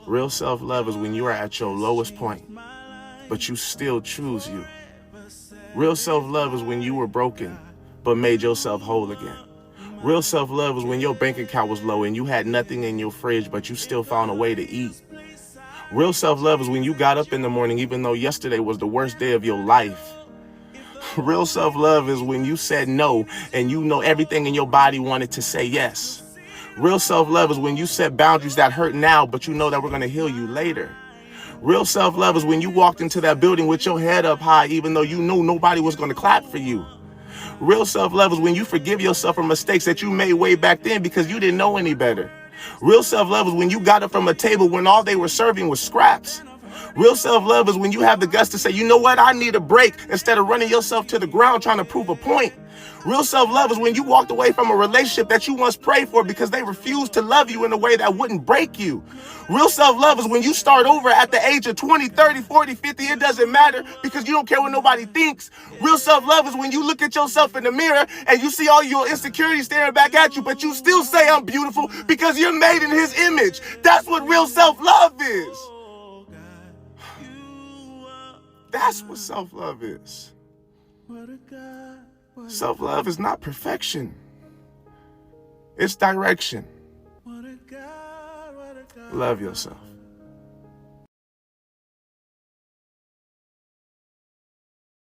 Real self-love is when you are at your lowest point, but you still choose you. Real self-love is when you were broken, but made yourself whole again. Real self-love is when your bank account was low and you had nothing in your fridge, but you still found a way to eat. Real self-love is when you got up in the morning, even though yesterday was the worst day of your life. Real self-love is when you said no and you know everything in your body wanted to say yes. Real self-love is when you set boundaries that hurt now, but you know that we're going to heal you later. Real self-love is when you walked into that building with your head up high, even though you knew nobody was going to clap for you. Real self-love is when you forgive yourself for mistakes that you made way back then because you didn't know any better. Real self-love is when you got up from a table when all they were serving was scraps. Real self-love is when you have the guts to say, you know what, I need a break, instead of running yourself to the ground trying to prove a point. Real self-love is when you walked away from a relationship that you once prayed for because they refused to love you in a way that wouldn't break you. Real self-love is when you start over at the age of 20, 30, 40, 50. It doesn't matter because you don't care what nobody thinks. Real self-love is when you look at yourself in the mirror and you see all your insecurities staring back at you, but you still say I'm beautiful because you're made in his image. That's what real self-love is. That's what self-love is. Self-love is not perfection. It's direction. Love yourself.